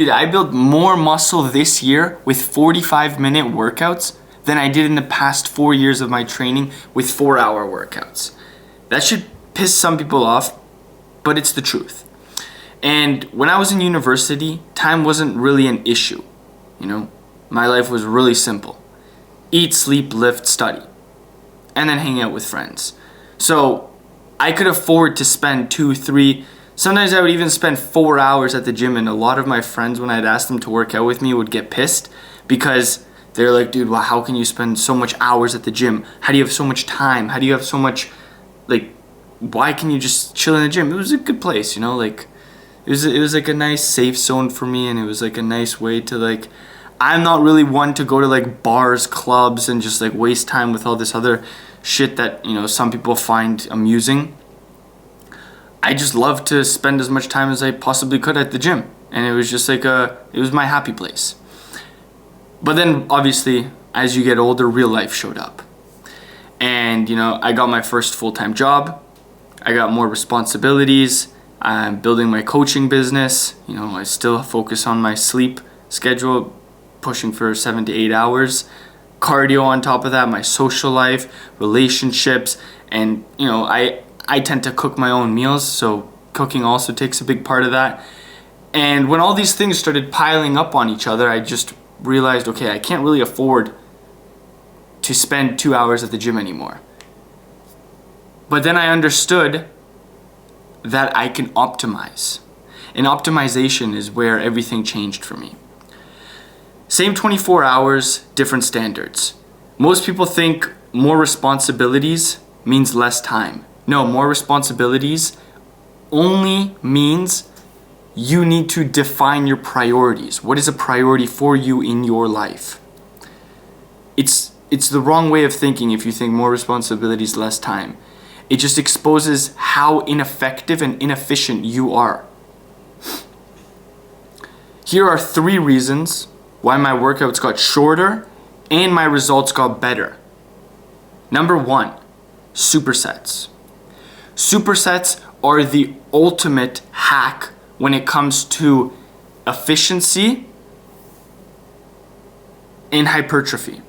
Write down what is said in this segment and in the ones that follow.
Dude, I built more muscle this year with 45-minute workouts than I did in the past 4 years of my training with 4-hour workouts. That should piss some people off, but it's the truth. And when I was in university, time wasn't really an issue. My life was really simple. Eat, sleep, lift, study, and then hang out with friends. So I could afford to spend 2, 3, sometimes I would even spend 4 hours at the gym, and a lot of my friends, when I'd ask them to work out with me, would get pissed because they're like, dude, well, how can you spend so much hours at the gym? How do you have so much time? How do you have so much, why can you just chill in the gym? It was a good place, it was like a nice safe zone for me, and it was like a nice way to I'm not really one to go to bars, clubs, and just waste time with all this other shit that, some people find amusing. I just love to spend as much time as I possibly could at the gym. And it was just it was my happy place. But then obviously, as you get older, real life showed up. And, I got my first full-time job. I got more responsibilities. I'm building my coaching business. I still focus on my sleep schedule, pushing for 7 to 8 hours. Cardio on top of that, my social life, relationships, and, I tend to cook my own meals, so cooking also takes a big part of that. And when all these things started piling up on each other, I just realized, okay, I can't really afford to spend 2 hours at the gym anymore. But then I understood that I can optimize. And optimization is where everything changed for me. Same 24 hours, different standards. Most people think more responsibilities means less time. No, more responsibilities only means you need to define your priorities. What is a priority for you in your life? It's the wrong way of thinking if you think more responsibilities, less time. It just exposes how ineffective and inefficient you are. Here are 3 reasons why my workouts got shorter and my results got better. Number 1, supersets. Supersets are the ultimate hack when it comes to efficiency and hypertrophy.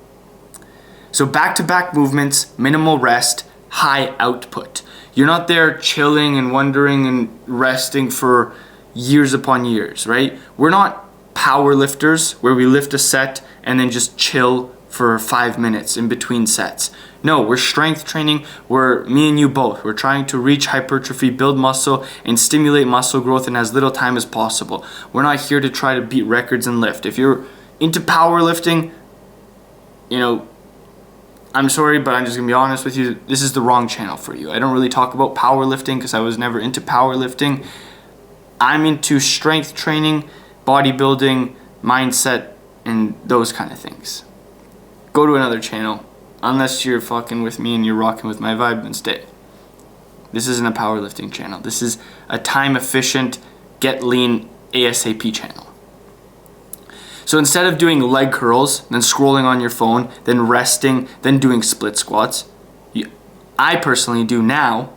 So back-to-back movements, minimal rest, high output. You're not there chilling and wondering and resting for years upon years, right? We're not power lifters where we lift a set and then just chill for 5 minutes in between sets. No, we're strength training. We're me and you both. We're trying to reach hypertrophy, build muscle, and stimulate muscle growth in as little time as possible. We're not here to try to beat records and lift. If you're into powerlifting, I'm sorry, but I'm just gonna be honest with you. This is the wrong channel for you. I don't really talk about powerlifting because I was never into powerlifting. I'm into strength training, bodybuilding, mindset, and those kind of things. Go to another channel. Unless you're fucking with me and you're rocking with my vibe, then stay. This isn't a powerlifting channel. This is a time efficient, get lean ASAP channel. So instead of doing leg curls, then scrolling on your phone, then resting, then doing split squats, I personally do now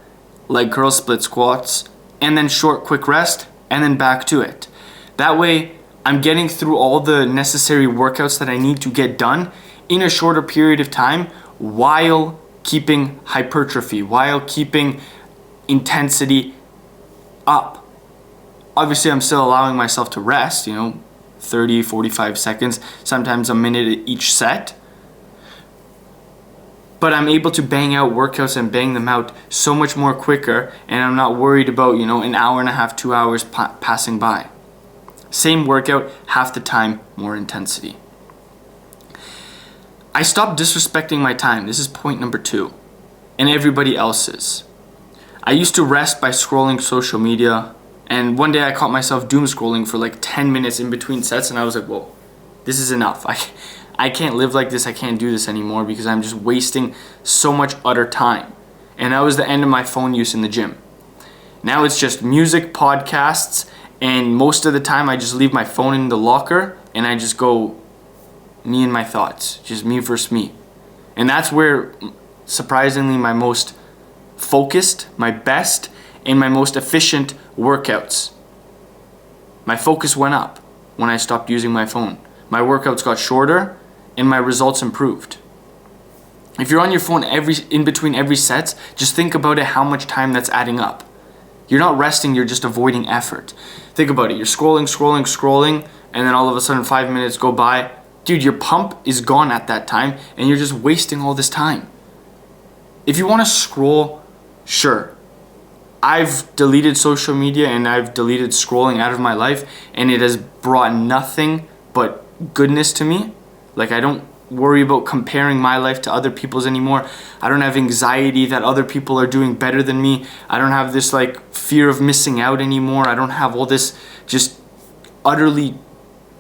leg curls, split squats, and then short quick rest, and then back to it. That way, I'm getting through all the necessary workouts that I need to get done in a shorter period of time while keeping hypertrophy, while keeping intensity up. Obviously, I'm still allowing myself to rest, 30, 45 seconds, sometimes a minute at each set. But I'm able to bang out workouts and bang them out so much more quicker, and I'm not worried about, an hour and a half, 2 hours passing by. Same workout, half the time, more intensity. I stopped disrespecting my time. This is point number 2. And everybody else's. I used to rest by scrolling social media, and one day I caught myself doom scrolling for 10 minutes in between sets, and I was like, whoa, this is enough. I can't live like this. I can't do this anymore because I'm just wasting so much utter time. And that was the end of my phone use in the gym. Now it's just music, podcasts, and most of the time I just leave my phone in the locker and I just go me and my thoughts, just me versus me. And that's where, surprisingly, my most focused, my best, and my most efficient workouts. My focus went up. when I stopped using my phone. My workouts got shorter and my results improved. If you're on your phone in between every set, just think about it, how much time that's adding up. You're not resting, you're just avoiding effort. Think about it, you're scrolling, and then all of a sudden 5 minutes go by. Dude, your pump is gone at that time, and you're just wasting all this time. If you want to scroll, sure. I've deleted social media and I've deleted scrolling out of my life, and it has brought nothing but goodness to me. Like, I don't worry about comparing my life to other people's anymore. I don't have anxiety that other people are doing better than me. I don't have this like fear of missing out anymore. I don't have all this just utterly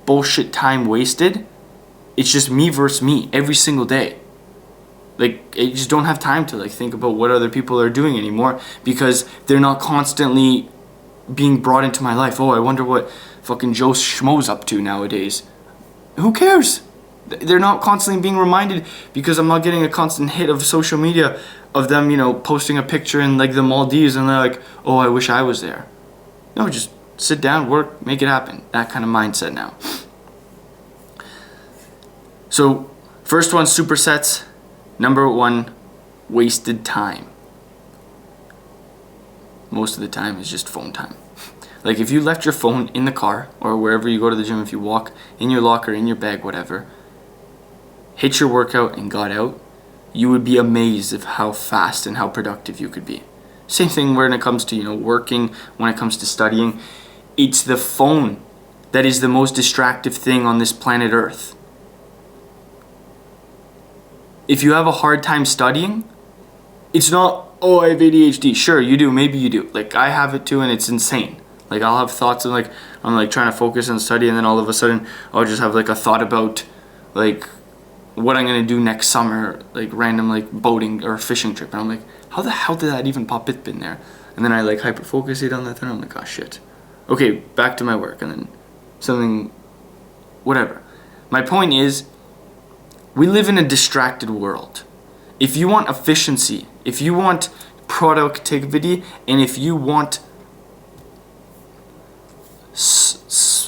bullshit time wasted. It's just me versus me every single day. Like, I just don't have time to like think about what other people are doing anymore, because they're not constantly being brought into my life. Oh, I wonder what fucking Joe Schmo's up to nowadays. Who cares? They're not constantly being reminded, because I'm not getting a constant hit of social media of them, you know, posting a picture in like the Maldives, and they're like, oh, I wish I was there. No, just sit down, work, make it happen. That kind of mindset now. So, first one, supersets. Number one, wasted time. Most of the time is just phone time. Like, if you left your phone in the car or wherever you go to the gym, if you walk in your locker, in your bag, whatever, hit your workout and got out, you would be amazed of how fast and how productive you could be. Same thing when it comes to, you know, working, when it comes to studying. It's the phone that is the most distractive thing on this planet Earth. If you have a hard time studying, it's not, oh, I have ADHD. Sure, you do. Maybe you do. Like, I have it too, and it's insane. Like, I'll have thoughts of, like, I'm, like, trying to focus and study, and then all of a sudden, I'll just have, like, a thought about, like, what I'm going to do next summer, like, random, like, boating or fishing trip. And I'm like, how the hell did that even pop up in there? And then I, like, hyper-focus it on that, and I'm like, oh, shit. Okay, back to my work, and then something, whatever. My point is, we live in a distracted world. If you want efficiency, if you want productivity, and if you want,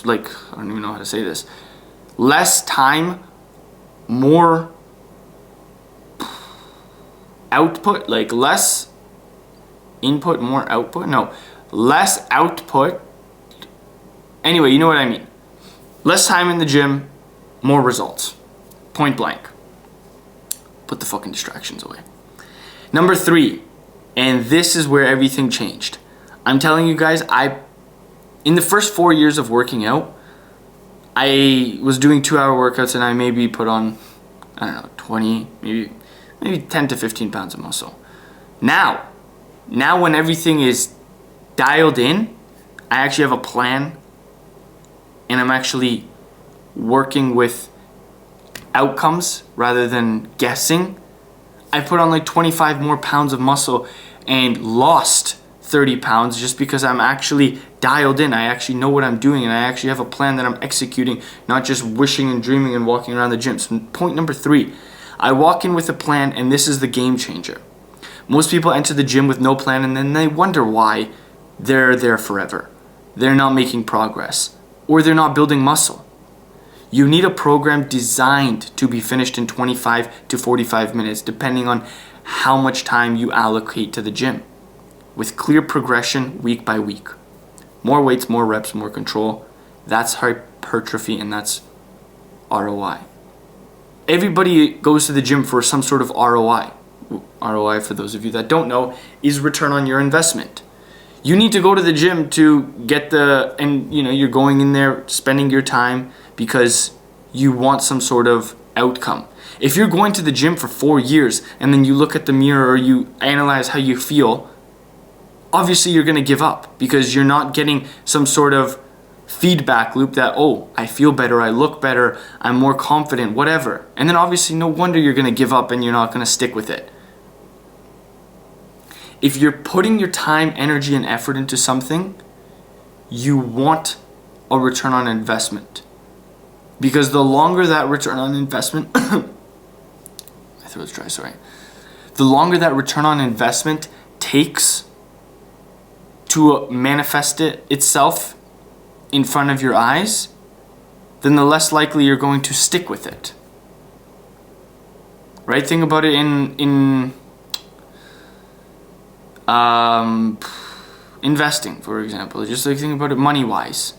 like, I don't even know how to say this, less time, more output, like less input, more output? No, less output. Anyway, you know what I mean. Less time in the gym, more results. Point blank. Put the fucking distractions away. Number 3, and this is where everything changed. I'm telling you guys, in the first 4 years of working out, I was doing 2-hour workouts, and I maybe put on, I don't know, 20, maybe 10 to 15 pounds of muscle. Now when everything is dialed in, I actually have a plan, and I'm actually working with outcomes rather than guessing. I put on like 25 more pounds of muscle and lost 30 pounds just because I'm actually dialed in. I actually know what I'm doing, and I actually have a plan that I'm executing, not just wishing and dreaming and walking around the gym. So point number 3, I walk in with a plan, and this is the game changer. Most people enter the gym with no plan, and then they wonder why they're there forever. They're not making progress, or they're not building muscle. You need a program designed to be finished in 25 to 45 minutes, depending on how much time you allocate to the gym, with clear progression week by week. More weights, more reps, more control. That's hypertrophy, and that's ROI. Everybody goes to the gym for some sort of ROI. ROI, for those of you that don't know, is return on your investment. You need to go to the gym to get you're going in there, spending your time because you want some sort of outcome. If you're going to the gym for 4 years and then you look at the mirror or you analyze how you feel, obviously you're going to give up because you're not getting some sort of feedback loop that, oh, I feel better, I look better, I'm more confident, whatever. And then obviously no wonder you're going to give up and you're not going to stick with it. If you're putting your time, energy, and effort into something, you want a return on investment. Because the longer that return on investment, my throat's dry, sorry. The longer that return on investment takes to manifest itself in front of your eyes, then the less likely you're going to stick with it. Right? Think about it in investing, for example. Just like think about it money-wise.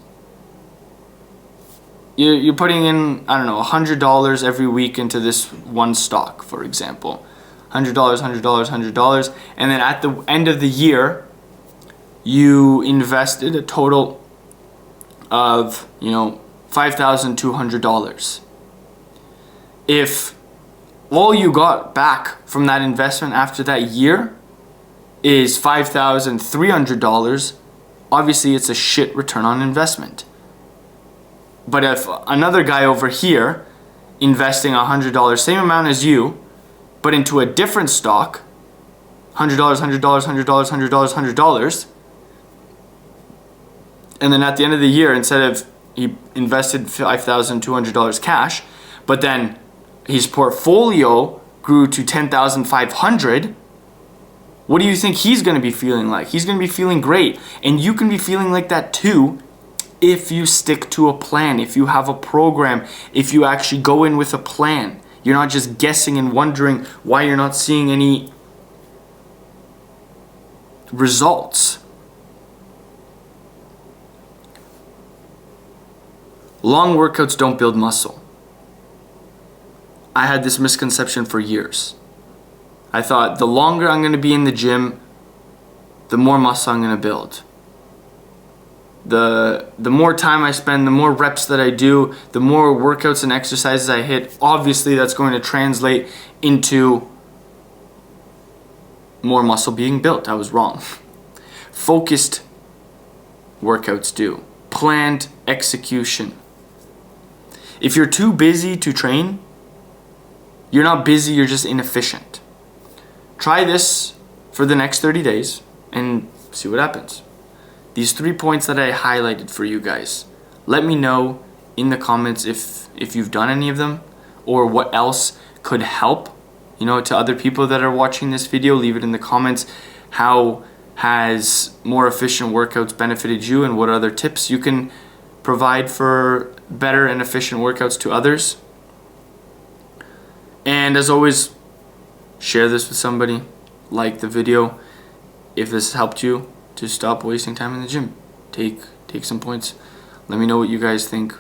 You're putting in, I don't know, $100 every week into this one stock, for example. $100, $100, $100, and then at the end of the year, you invested a total of, $5,200. If all you got back from that investment after that year is $5,300, obviously it's a shit return on investment. But if another guy over here investing $100, same amount as you, but into a different stock, $100, $100, $100, $100, $100, and then at the end of the year, instead of he invested $5,200 cash, but then his portfolio grew to $10,500, what do you think he's going to be feeling like? He's going to be feeling great. And you can be feeling like that too if you stick to a plan, if you have a program, if you actually go in with a plan. You're not just guessing and wondering why you're not seeing any results. Long workouts don't build muscle. I had this misconception for years. I thought the longer I'm going to be in the gym, the more muscle I'm going to build. The more time I spend, the more reps that I do, the more workouts and exercises I hit, obviously that's going to translate into more muscle being built. I was wrong. Focused workouts do. Planned execution. If you're too busy to train, you're not busy, you're just inefficient. Try this for the next 30 days and see what happens. These 3 points that I highlighted for you guys. Let me know in the comments if you've done any of them or what else could help, to other people that are watching this video. Leave it in the comments. How has more efficient workouts benefited you, and what other tips you can provide for better and efficient workouts to others. And as always, share this with somebody. Like the video if this helped you to stop wasting time in the gym. Take some points. Let me know what you guys think.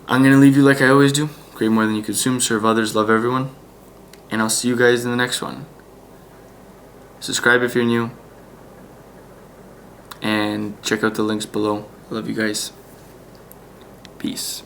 I'm going to leave you like I always do. Create more than you consume, serve others, love everyone. And I'll see you guys in the next one. Subscribe if you're new. And check out the links below. I love you guys. Peace.